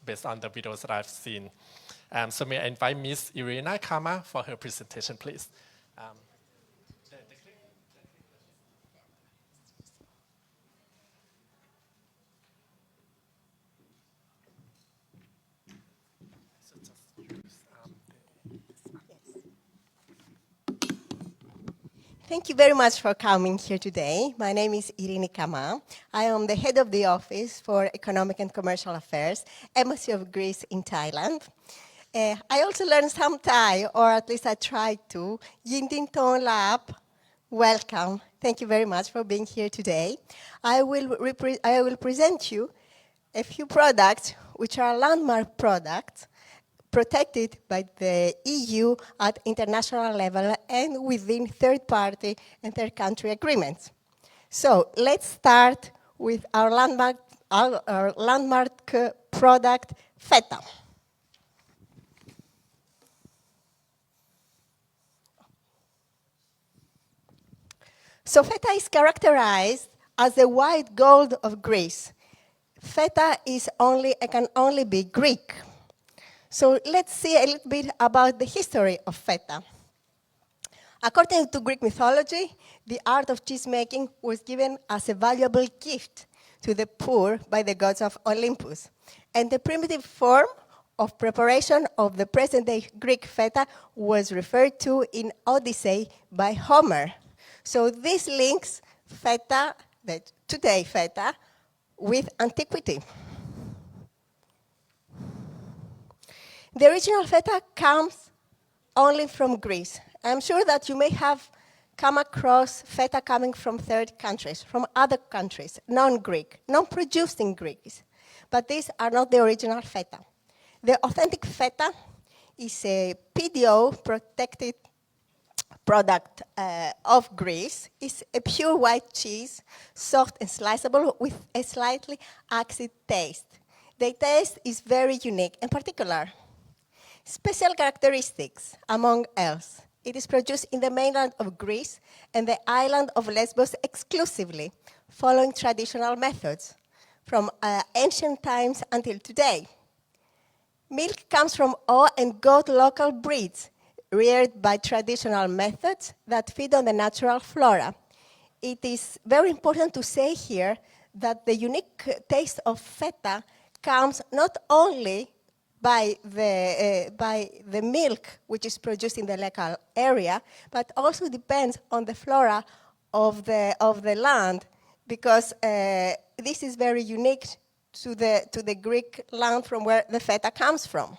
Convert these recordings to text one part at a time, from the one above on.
based on the videos that I've seen. So may I invite Ms. Ειρήνη Καμά for her presentation, please. Thank you very much for coming here today. My name is Ειρήνη Καμά. I am the head of the Office for Economic and Commercial Affairs, Embassy of Greece in Thailand. I also learned some Thai, or at least I tried to. Yindin Ton Lap, welcome. Thank you very much for being here today. I will present you a few products which are landmark products protected by the EU at international level and within third-party and third-country agreements. So let's start with our landmark product, feta. So feta is characterized as the white gold of Greece. Feta can only be Greek. So let's see a little bit about the history of feta. According to Greek mythology, the art of cheesemaking was given as a valuable gift to the poor by the gods of Olympus. And the primitive form of preparation of the present-day Greek feta was referred to in Odyssey by Homer. So this links feta, today feta, with antiquity. The original feta comes only from Greece. I'm sure that you may have come across feta coming from third countries, from other countries, non-Greek, non-produced in Greece. But these are not the original feta. The authentic feta is a PDO protected product of Greece. It's a pure white cheese, soft and sliceable with a slightly acid taste. The taste is very unique and particular. Special characteristics, among else. It is produced in the mainland of Greece and the island of Lesbos exclusively, following traditional methods from ancient times until today. Milk comes from ox and goat local breeds, reared by traditional methods that feed on the natural flora. It is very important to say here that the unique taste of feta comes not only by the milk which is produced in the local area, but also depends on the flora of the land, because this is very unique to the Greek land from where the feta comes from.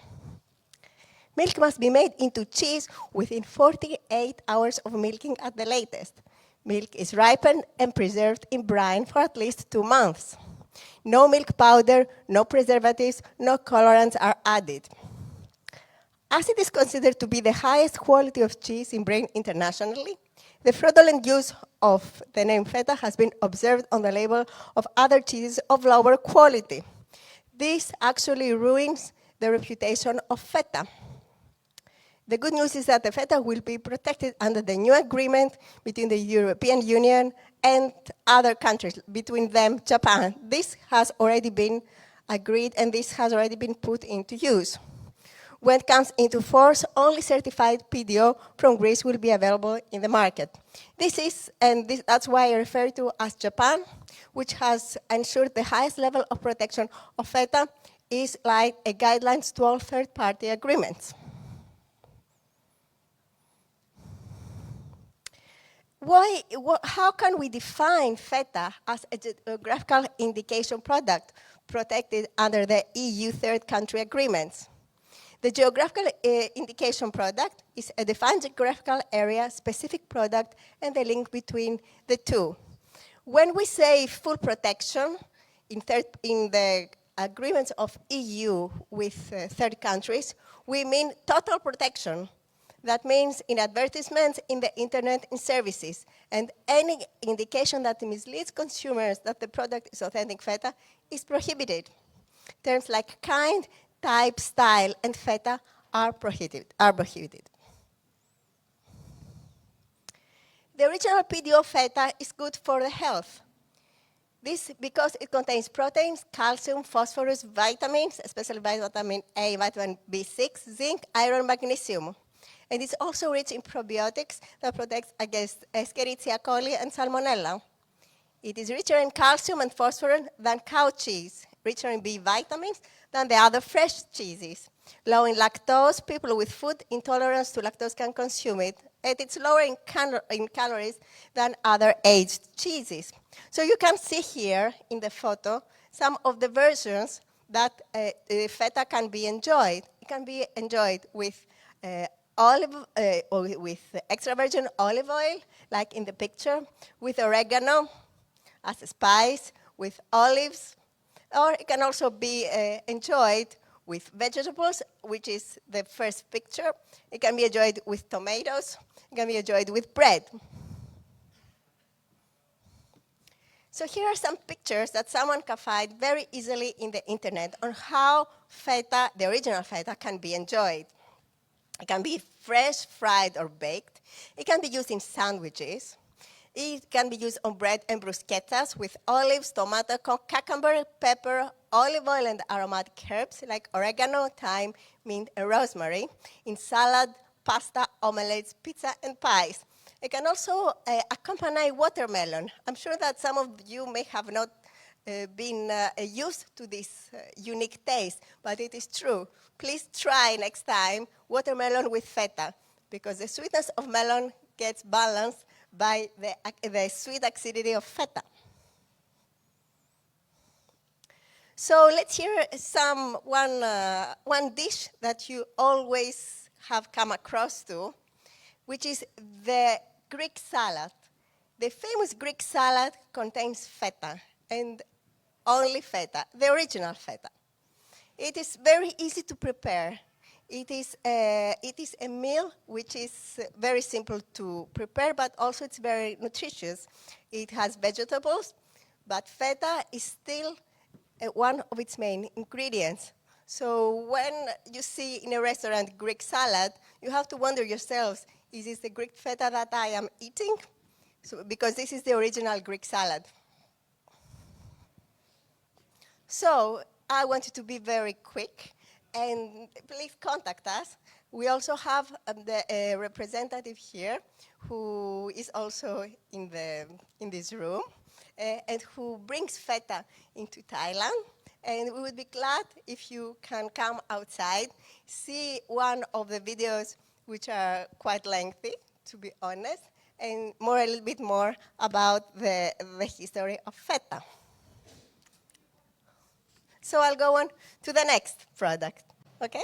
Milk must be made into cheese within 48 hours of milking at the latest. Milk is ripened and preserved in brine for at least 2 months. No milk powder, no preservatives, no colorants are added. As it is considered to be the highest quality of cheese in Britain internationally, the fraudulent use of the name feta has been observed on the label of other cheeses of lower quality. This actually ruins the reputation of feta. The good news is that the feta will be protected under the new agreement between the European Union and other countries, between them Japan. This has already been agreed and this has already been put into use. When it comes into force, only certified PDO from Greece will be available in the market. That's why I refer to as Japan, which has ensured the highest level of protection of feta, is like a guidelines to all third-party agreements. How can we define feta as a geographical indication product protected under the EU third country agreements? The geographical indication product is a defined geographical area, specific product, and the link between the two. When we say full protection in the agreements of EU with third countries, we mean total protection. That means in advertisements, in the internet, in services, and any indication that misleads consumers that the product is authentic feta is prohibited. Terms like kind, type, style, and feta are prohibited. The original PDO feta is good for the health. This because it contains proteins, calcium, phosphorus, vitamins, especially vitamin A, vitamin B6, zinc, iron, magnesium. And it's also rich in probiotics that protect against Escherichia coli and Salmonella. It is richer in calcium and phosphorus than cow cheese, richer in B vitamins than the other fresh cheeses. Low in lactose, people with food intolerance to lactose can consume it, and it's lower in calories than other aged cheeses. So you can see here in the photo some of the versions that feta can be enjoyed. It can be enjoyed with with extra virgin olive oil, like in the picture, with oregano as a spice, with olives, or it can also be enjoyed with vegetables, which is the first picture. It can be enjoyed with tomatoes. It can be enjoyed with bread. So here are some pictures that someone can find very easily in the internet on how feta, the original feta, can be enjoyed. It can be fresh, fried, or baked. It can be used in sandwiches. It can be used on bread and bruschettas with olives, tomato, cucumber, pepper, olive oil, and aromatic herbs like oregano, thyme, mint, and rosemary, in salad, pasta, omelets, pizza, and pies. It can also accompany watermelon. I'm sure that some of you may have not been used to this unique taste, but it is true. Please try next time watermelon with feta, because the sweetness of melon gets balanced by the sweet acidity of feta. So let's hear one dish that you always have come across to, which is the Greek salad. The famous Greek salad contains feta, and only feta, the original feta. It is very easy to prepare. It is a meal which is very simple to prepare, but also it's very nutritious. It has vegetables, but feta is still one of its main ingredients. So when you see in a restaurant Greek salad, you have to wonder yourselves, is this the Greek feta that I am eating? So, because this is the original Greek salad. So I wanted to be very quick, and please contact us. We also have the representative here who is also in this room and who brings feta into Thailand. And we would be glad if you can come outside, see one of the videos which are quite lengthy, to be honest, and a little bit more about the history of feta. So I'll go on to the next product, okay?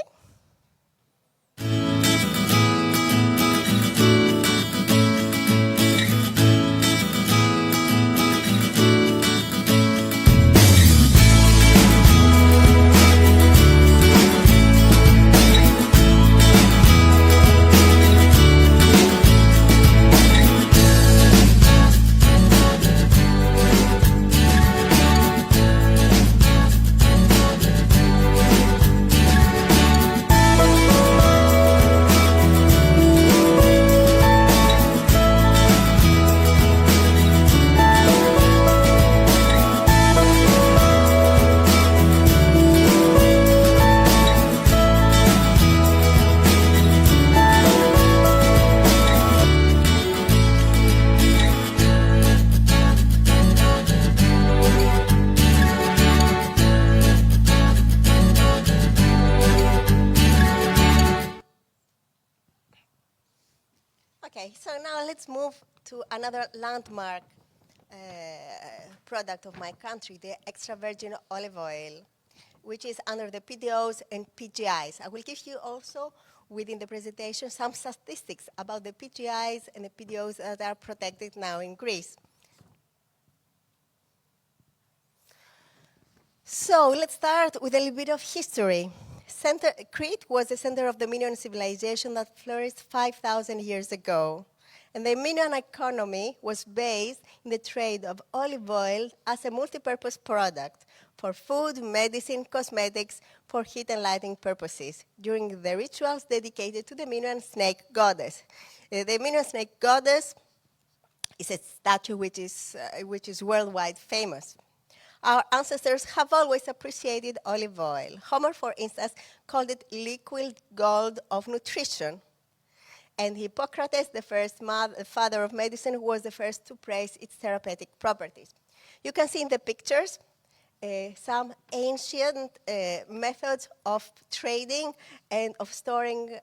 Okay, so now let's move to another landmark product of my country, the extra virgin olive oil, which is under the PDOs and PGIs. I will give you also, within the presentation, some statistics about the PGIs and the PDOs that are protected now in Greece. So let's start with a little bit of history. Crete was the center of the Minoan civilization that flourished 5,000 years ago. And the Minoan economy was based in the trade of olive oil as a multi-purpose product for food, medicine, cosmetics, for heat and lighting purposes during the rituals dedicated to the Minoan snake goddess. The Minoan snake goddess is a statue which is worldwide famous. Our ancestors have always appreciated olive oil. Homer, for instance, called it liquid gold of nutrition. And Hippocrates, the first father of medicine, was the first to praise its therapeutic properties. You can see in the pictures some ancient methods of trading and of storing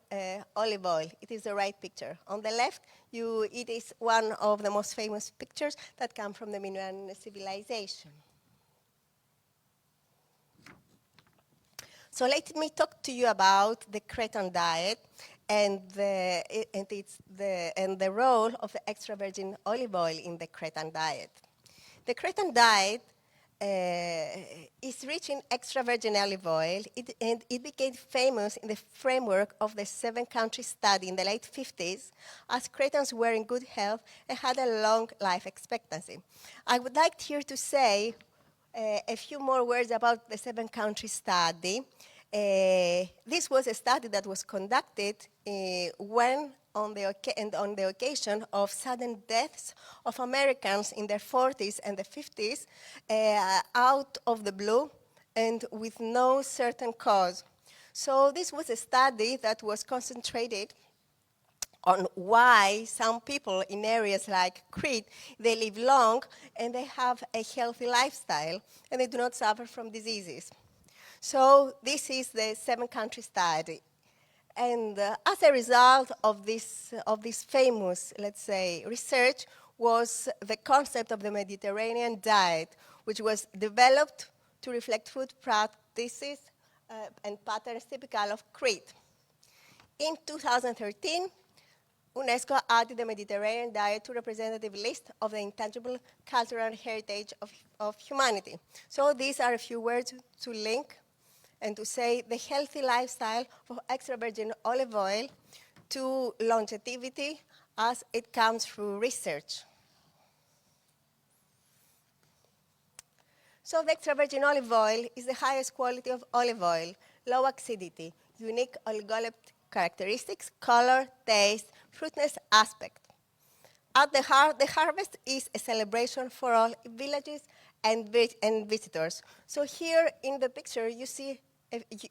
olive oil. It is the right picture. On the left, it is one of the most famous pictures that come from the Minoan civilization. So let me talk to you about the Cretan diet and the role of the extra virgin olive oil in the Cretan diet. The Cretan diet is rich in extra virgin olive oil, and it became famous in the framework of the 7-country study in the late 50s, as Cretans were in good health and had a long life expectancy. I would like here to say a few more words about the 7-country study. This was a study that was conducted when on the occasion of sudden deaths of Americans in their 40s and the 50s out of the blue and with no certain cause. So this was a study that was concentrated on why some people in areas like Crete, they live long and they have a healthy lifestyle and they do not suffer from diseases. So this is the 7-country study. And as a result of this famous, let's say, research was the concept of the Mediterranean diet, which was developed to reflect food practices and patterns typical of Crete. In 2013, UNESCO added the Mediterranean diet to representative list of the intangible cultural heritage of humanity. So these are a few words to link and to say the healthy lifestyle of extra virgin olive oil to longevity as it comes through research. So the extra virgin olive oil is the highest quality of olive oil, low acidity, unique oligoleptic characteristics, color, taste, fruitness aspect. At the heart, the harvest is a celebration for all villages and visitors. So here in the picture, you see,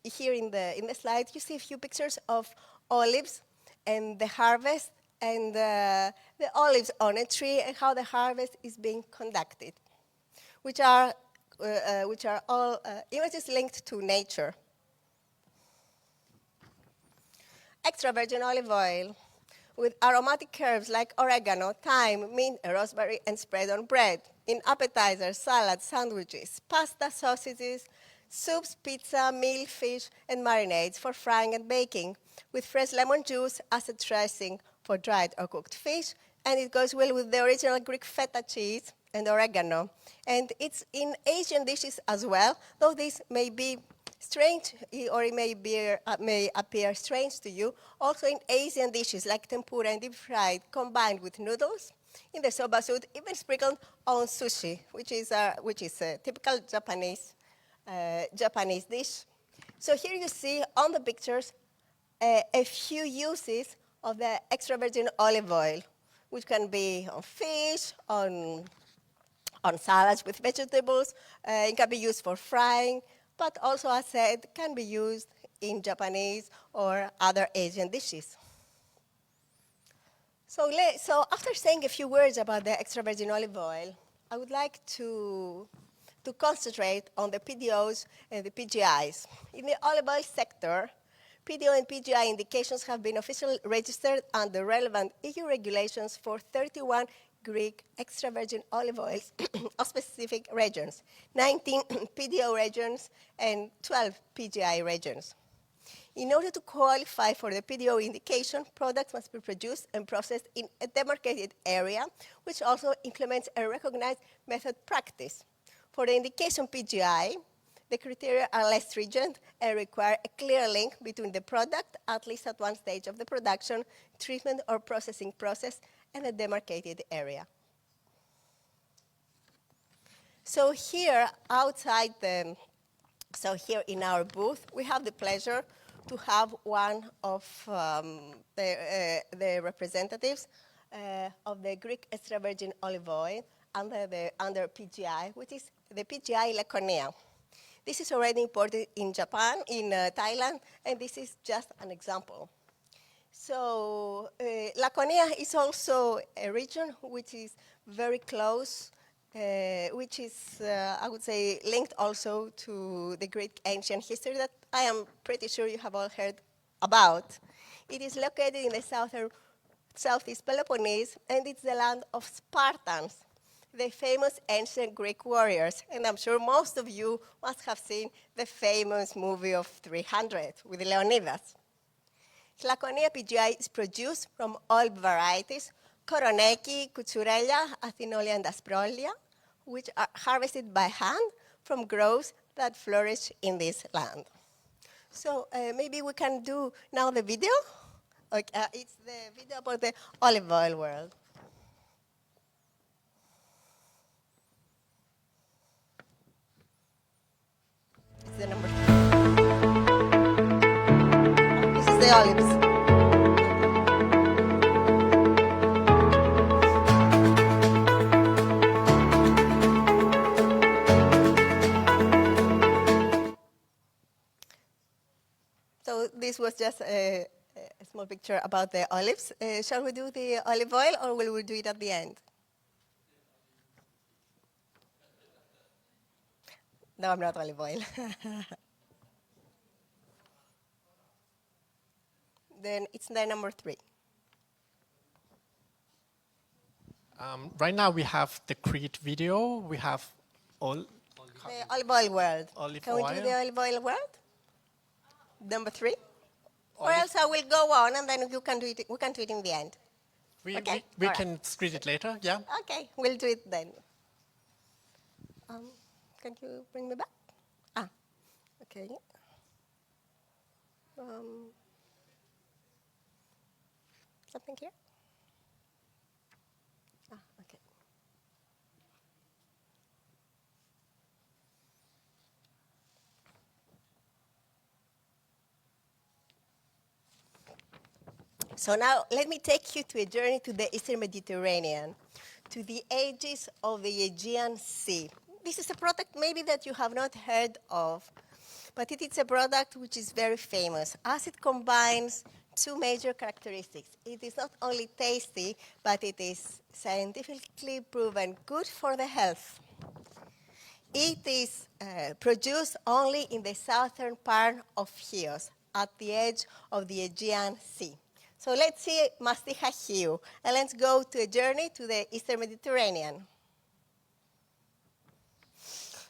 here in the slide, you see a few pictures of olives and the harvest and the olives on a tree and how the harvest is being conducted, which are all images linked to nature. Extra virgin olive oil with aromatic herbs like oregano, thyme, mint, rosemary, and spread on bread, in appetizers, salads, sandwiches, pasta, sausages, soups, pizza, meal, fish, and marinades for frying and baking, with fresh lemon juice as a dressing for dried or cooked fish, and it goes well with the original Greek feta cheese and oregano. And it's in Asian dishes as well, though this may be strange, or it may appear strange to you, also in Asian dishes like tempura and deep fried, combined with noodles, in the soba soup, even sprinkled on sushi, which is a typical Japanese dish. So here you see on the pictures a few uses of the extra virgin olive oil, which can be on fish, on salads with vegetables. It can be used for frying, but also, as said, can be used in Japanese or other Asian dishes. So after saying a few words about the extra virgin olive oil, I would like to concentrate on the PDOs and the PGIs. In the olive oil sector, PDO and PGI indications have been officially registered under relevant EU regulations for 31 Greek extra virgin olive oils of specific regions, 19 PDO regions and 12 PGI regions. In order to qualify for the PDO indication, products must be produced and processed in a demarcated area, which also implements a recognized method practice. For the indication PGI, the criteria are less stringent and require a clear link between the product, at least at one stage of the production, treatment, or processing process, and a demarcated area. So here here in our booth, we have the pleasure to have one of the representatives of the Greek extra virgin olive oil under PGI, which is the PGI Laconia. This is already imported in Japan, in Thailand, and this is just an example. So Laconia is also a region which is very close, which is, I would say, linked also to the Greek ancient history that I am pretty sure you have all heard about. It is located in the southeast Peloponnese, and it's the land of Spartans, the famous ancient Greek warriors. And I'm sure most of you must have seen the famous movie of 300 with Leonidas. Laconia PGI is produced from all varieties, Koroneki, Koutsourelia, Athinolia, and Asprolia, which are harvested by hand from groves that flourish in this land. So maybe we can do now the video. Okay, it's the video about the olive oil world. It's the number 3. This is the olives. So this was just a small picture about the olives. Shall we do the olive oil, or will we do it at the end? No, I'm not olive oil. Then it's the number 3. Right now we have the Crete video. We have all The olive oil world. Olive Can we oil. do the olive oil world? Number 3? Or Olive- else I will go on, and then you can do it. We can do it in the end. We Okay, we all right. can screen it later. Yeah. Okay, we'll do it then. Can you bring me back? Okay. Something here? Okay. So now let me take you to a journey to the Eastern Mediterranean, to the edges of the Aegean Sea. This is a product maybe that you have not heard of, but it is a product which is very famous as it combines 2 major characteristics. It is not only tasty, but it is scientifically proven good for the health. It is produced only in the southern part of Chios, at the edge of the Aegean Sea. So let's see Masticha Chiou, and let's go to a journey to the Eastern Mediterranean.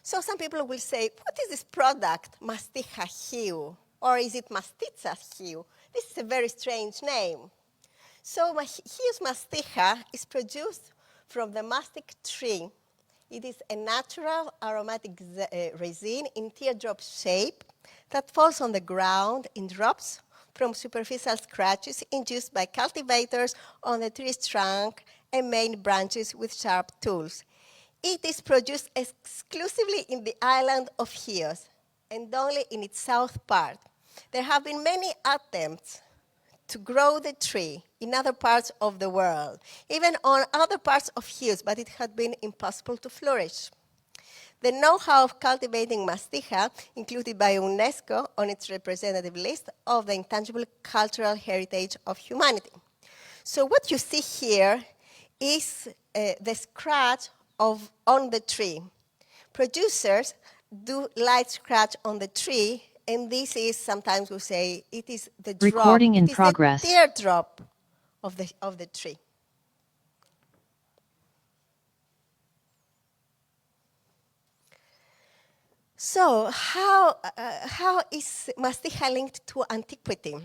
So some people will say, what is this product, Masticha Chiou? Or is it Mastitsa Chiou? This is a very strange name. So Chious Masticha is produced from the mastic tree. It is a natural aromatic resin in teardrop shape that falls on the ground in drops from superficial scratches induced by cultivators on the tree's trunk and main branches with sharp tools. It is produced exclusively in the island of Chios and only in its south part. There have been many attempts to grow the tree in other parts of the world, even on other parts of Chios, but it had been impossible to flourish. The know-how of cultivating Masticha, included by UNESCO on its representative list of the intangible cultural heritage of humanity. So what you see here is the scratch on the tree. Producers do light scratch on the tree, and this is, sometimes we say, it is the drop. Recording in it is progress. the teardrop of the tree. So how is Masticha linked to antiquity?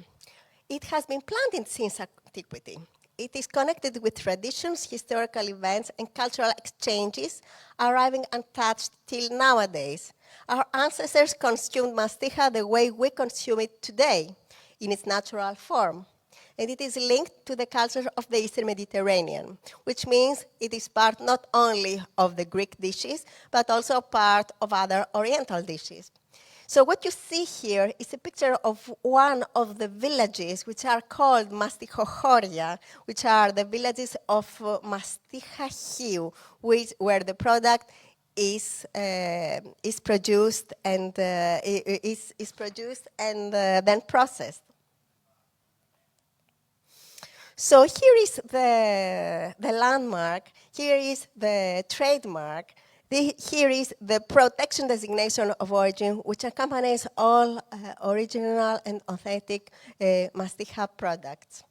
It has been planted since antiquity. It is connected with traditions, historical events, and cultural exchanges, arriving untouched till nowadays. Our ancestors consumed Masticha the way we consume it today, in its natural form. And it is linked to the culture of the Eastern Mediterranean, which means it is part not only of the Greek dishes, but also part of other Oriental dishes. So what you see here is a picture of one of the villages which are called Mastichochoria, which are the villages of Masticha Chiou, where the product is produced and then processed. So here is the landmark, here is the trademark, here is the protection designation of origin, which accompanies all original and authentic Mastiha products,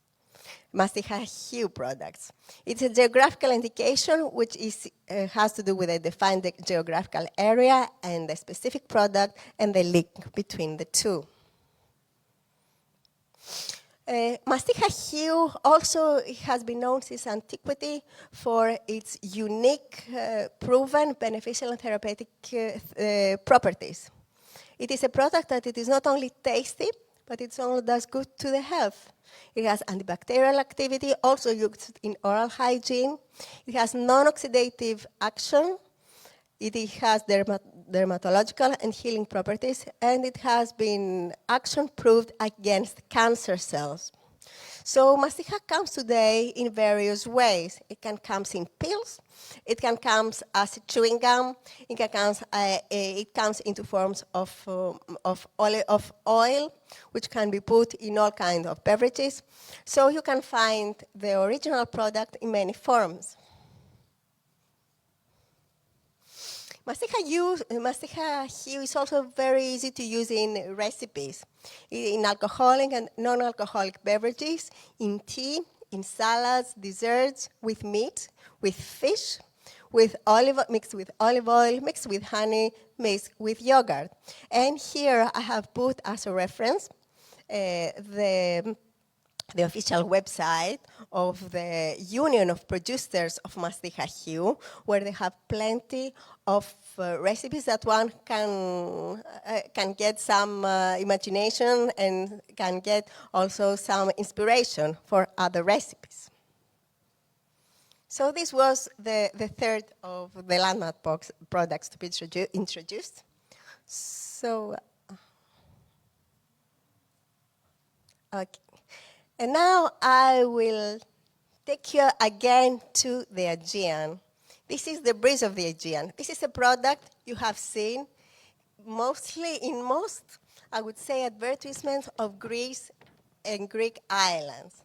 Mastiha hue products. It's a geographical indication which has to do with a defined geographical area and a specific product and the link between the two. Mastiha hue also has been known since antiquity for its unique, proven beneficial and therapeutic properties. It is a product that it is not only tasty, but it also does good to the health. It has antibacterial activity, also used in oral hygiene. It has non-oxidative action. It has dermatological and healing properties, and it has been action-proved against cancer cells. So Mastiha comes today in various ways. It can come in pills, it can come as a chewing gum, it comes into forms of oil, which can be put in all kinds of beverages. So you can find the original product in many forms. Mastiha hue is also very easy to use in recipes, in alcoholic and non-alcoholic beverages, in tea, in salads, desserts, with meat, with fish, with mixed with olive oil, mixed with honey, mixed with yogurt. And here I have put as a reference the official website of the Union of Producers of Mastiha hue, where they have plenty of recipes that one can get some imagination and can get also some inspiration for other recipes. So this was the third of the landmark products to be introduced. So, okay. And now I will take you again to the Aegean. This is the breeze of the Aegean. This is a product you have seen mostly in most, I would say, advertisements of Greece and Greek islands,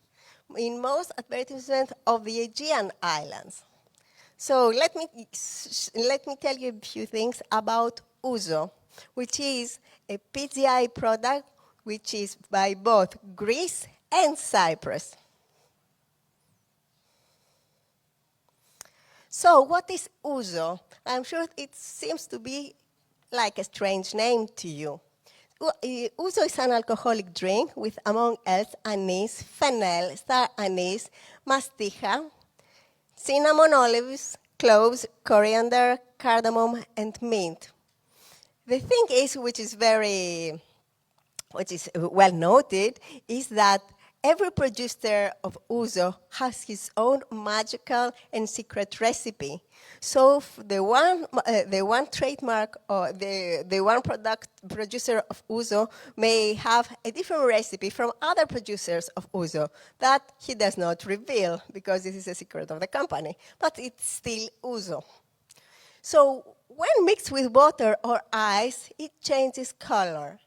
in most advertisements of the Aegean islands. So let me tell you a few things about ouzo, which is a PGI product which is by both Greece and Cyprus. So what is ouzo? I'm sure it seems to be like a strange name to you. Ouzo is an alcoholic drink with, among else, anise, fennel, star anise, mastiha, cinnamon, olives, cloves, coriander, cardamom, and mint. The thing is, which is well noted, is that every producer of ouzo has his own magical and secret recipe. So the one trademark or the one producer of ouzo may have a different recipe from other producers of ouzo that he does not reveal because this is a secret of the company, but it's still ouzo. So when mixed with water or ice, it changes color.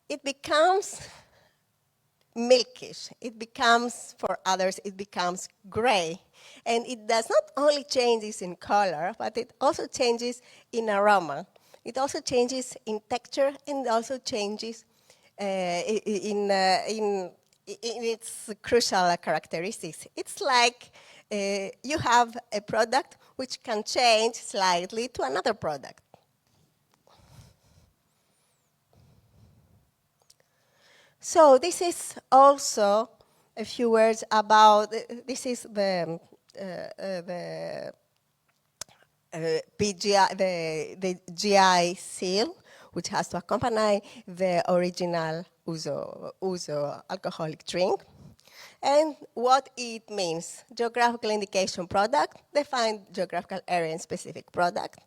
It becomes milkish. It becomes, for others, it becomes gray. And it does not only changes in color, but it also changes in aroma. It also changes in texture and also changes in its crucial characteristics. It's like you have a product which can change slightly to another product. So this is also a few words about, this is the PGI, the GI seal, which has to accompany the original ouzo alcoholic drink. And what it means: geographical indication product, defined geographical area and specific product,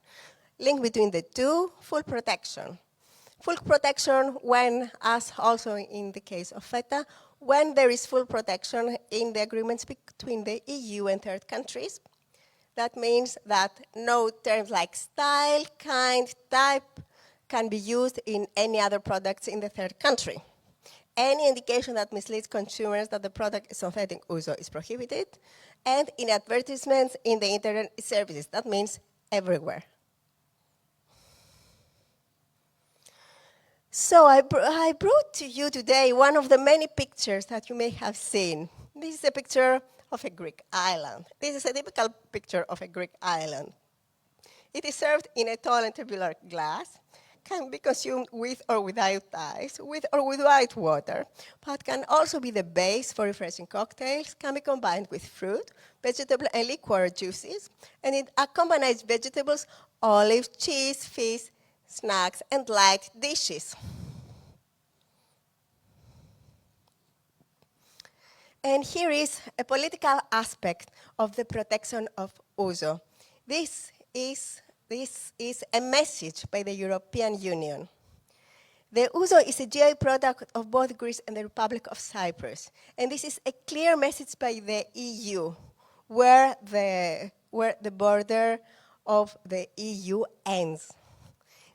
link between the two, full protection. Full protection when, as also in the case of feta, when there is full protection in the agreements between the EU and third countries. That means that no terms like style, kind, type can be used in any other products in the third country. Any indication that misleads consumers that the product is synthetic uso is prohibited, and in advertisements in the internet services. That means everywhere. So I brought to you today one of the many pictures that you may have seen. This is a picture of a Greek island. This is a typical picture of a Greek island. It is served in a tall and tubular glass, can be consumed with or without ice, with or without water, but can also be the base for refreshing cocktails, can be combined with fruit, vegetable and liquor juices, and it accompanies vegetables, olives, cheese, fish, snacks, and light dishes. And here is a political aspect of the protection of uso. This is a message by the European Union. The uso is a GI product of both Greece and the Republic of Cyprus. And this is a clear message by the EU, where the border of the EU ends.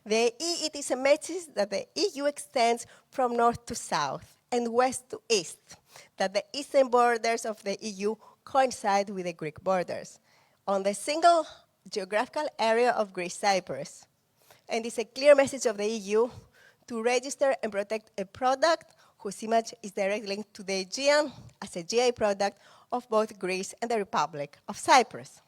It is a message that the EU extends from north to south and west to east, that the eastern borders of the EU coincide with the Greek borders on the single geographical area of Greece, Cyprus. And it's a clear message of the EU to register and protect a product whose image is directly linked to the Aegean as a GI product of both Greece and the Republic of Cyprus.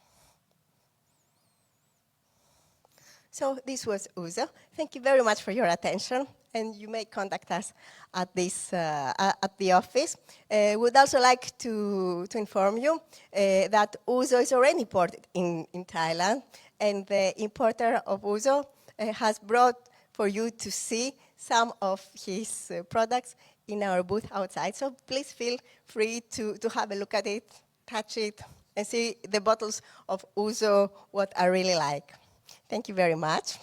So this was uso. Thank you very much for your attention, and you may contact us at the office. We'd also like to inform you that uso is already imported in Thailand, and the importer of uso has brought for you to see some of his products in our booth outside. So please feel free to have a look at it, touch it, and see the bottles of uso, what I really like. Thank you very much.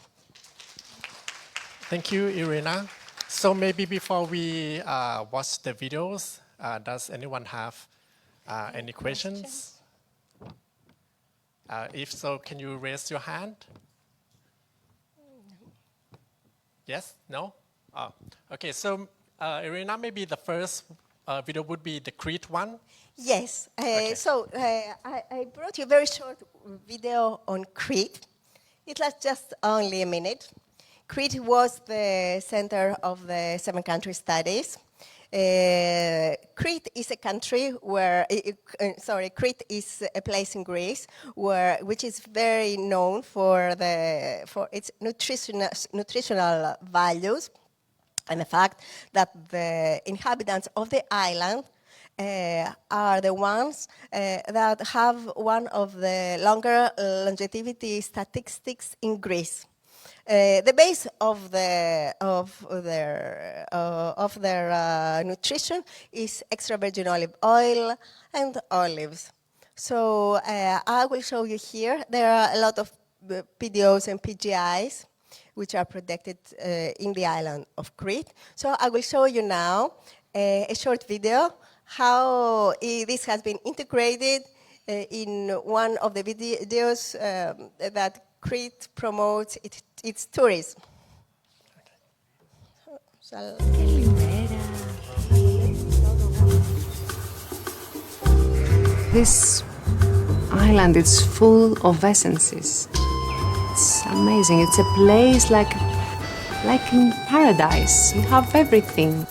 Thank you, Irina. So maybe before we watch the videos, does anyone have any questions? If so, can you raise your hand? Yes? No? Oh. Okay, so Irina, maybe the first video would be the Crete one? Yes. Okay. So I brought you a very short video on Crete. It lasts just only a minute. Crete was the center of the 7 country studies. Crete is a country where, Crete is a place in Greece which is very known for its nutritional values, and the fact that the inhabitants of the island are the ones that have one of the longer longevity statistics in Greece. The base of their nutrition is extra virgin olive oil and olives. So I will show you here. There are a lot of PDOs and PGIs which are protected in the island of Crete. So I will show you now a short video how this has been integrated in one of the videos that Crete promotes its tourism. This island is full of essences. It's amazing. It's a place like in paradise. You have everything.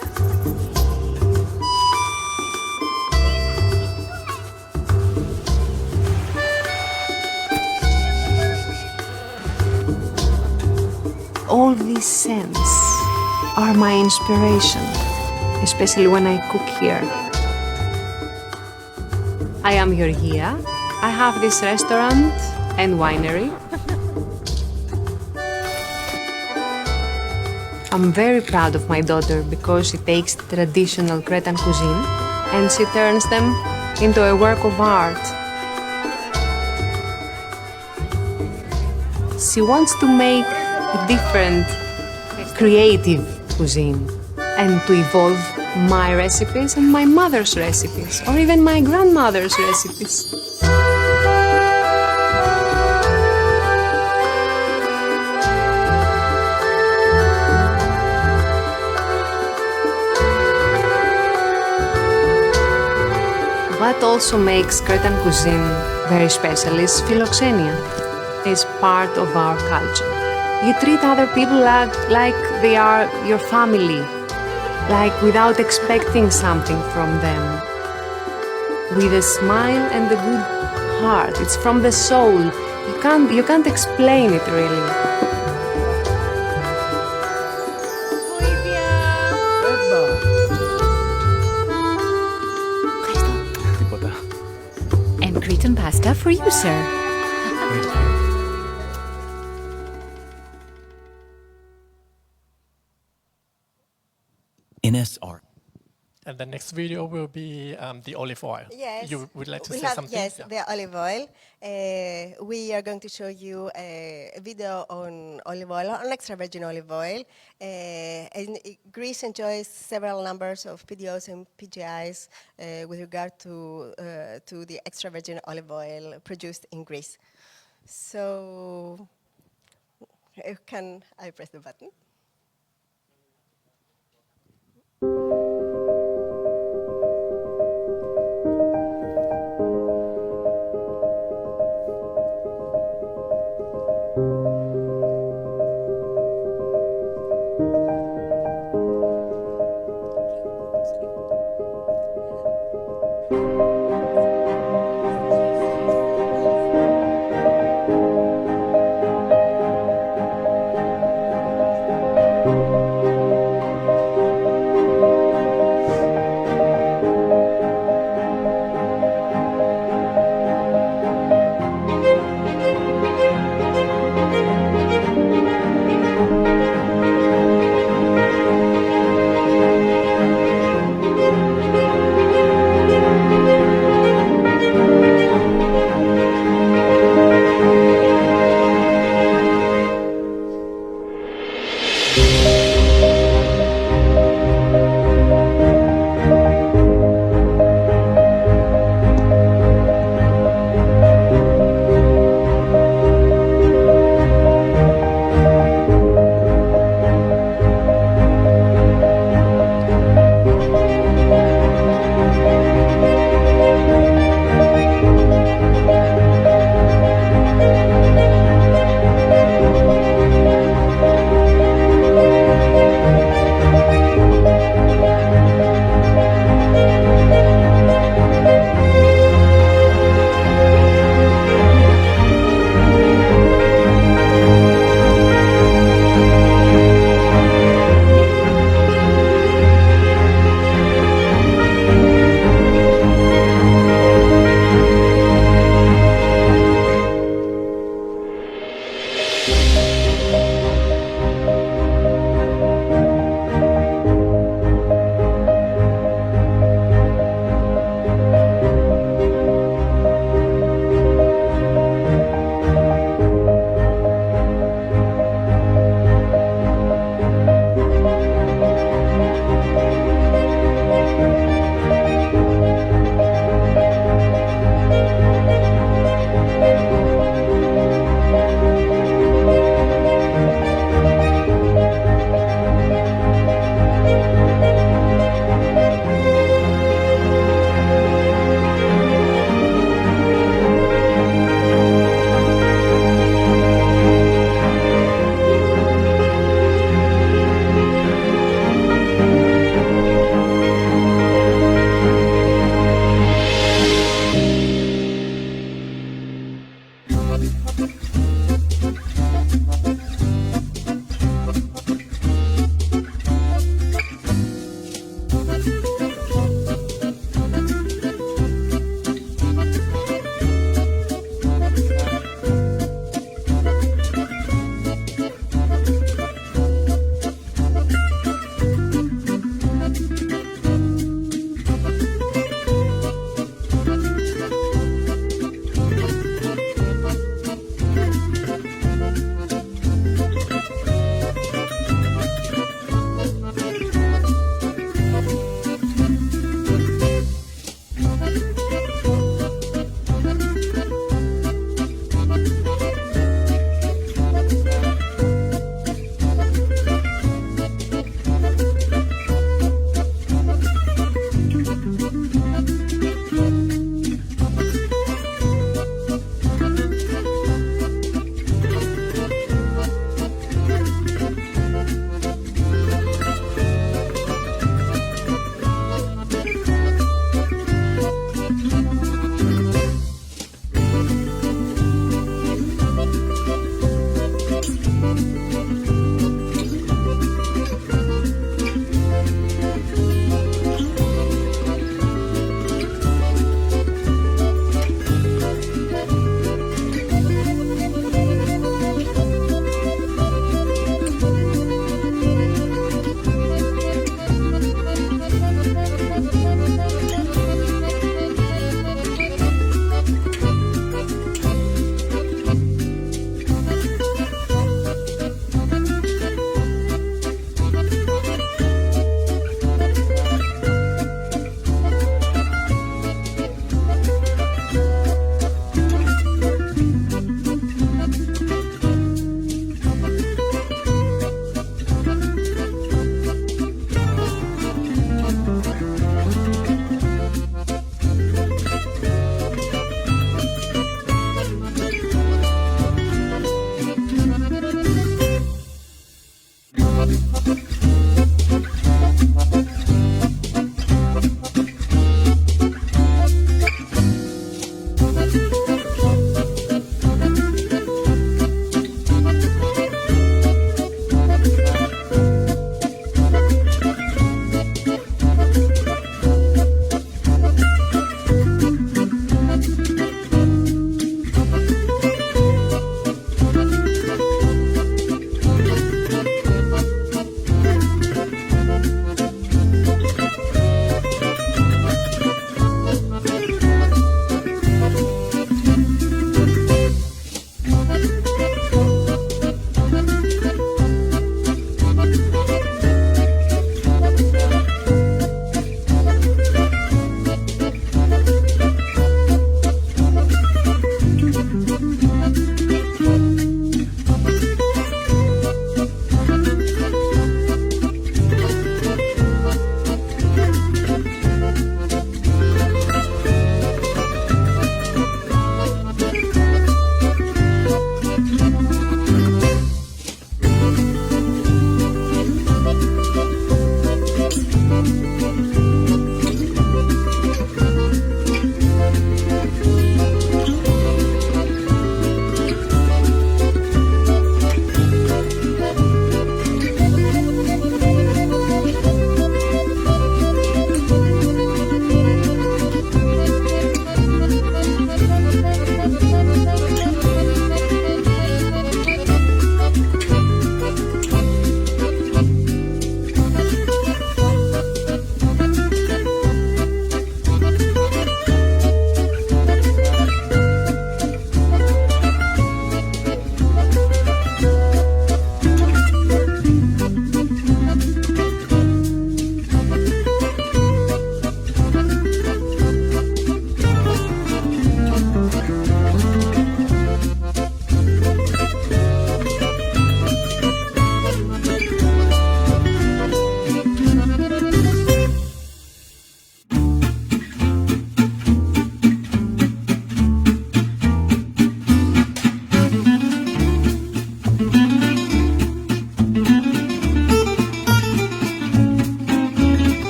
All these scents are my inspiration, especially when I cook here. I am Georgia. I have this restaurant and winery. I'm very proud of my daughter because she takes traditional Cretan cuisine and she turns them into a work of art. She wants to make a different, creative cuisine and to evolve my recipes and my mother's recipes or even my grandmother's recipes. What also makes Cretan cuisine very special is philoxenia. It's part of our culture. You treat other people like they are your family, like without expecting something from them. With a smile and a good heart. It's from the soul. You can't explain it really. Τίποτα. And Cretan pasta for you, sir. Ines or And the next video will be the olive oil. Yes. You would like to We say have, something? yes, Yeah. the olive oil. We are going to show you a video on olive oil, on extra virgin olive oil. And Greece enjoys several numbers of PDOs and PGIs with regard to the extra virgin olive oil produced in Greece. So, can I press the button?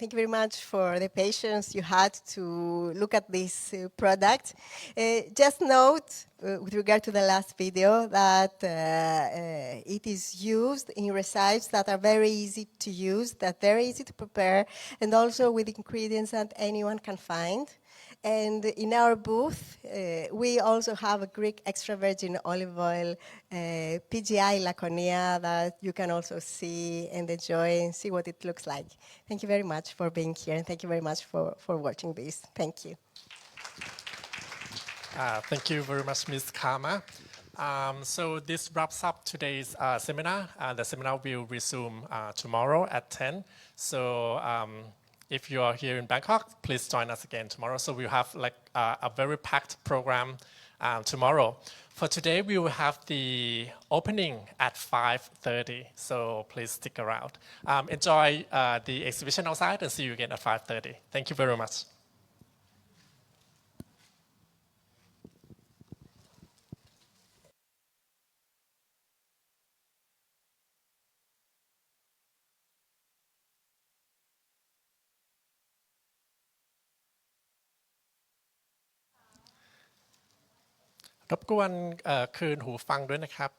Thank you very much for the patience you had to look at this product. Just note, with regard to the last video, that it is used in recipes that are very easy to use, that are very easy to prepare, and also with ingredients that anyone can find. And in our booth, we also have a Greek extra virgin olive oil, PGI Laconia, that you can also see and enjoy and see what it looks like. Thank you very much for being here, and thank you very much for watching this. Thank you. Thank you very much, Ms. Kama. So this wraps up today's seminar. The seminar will resume tomorrow at 10. So if you are here in Bangkok, please join us again tomorrow. So we'll have like a very packed program tomorrow. For today, we will have the opening at 5:30. So please stick around. Enjoy the exhibition outside and see you again at 5:30. Thank you very much.รบกวนคืนหูฟังด้วยนะครับ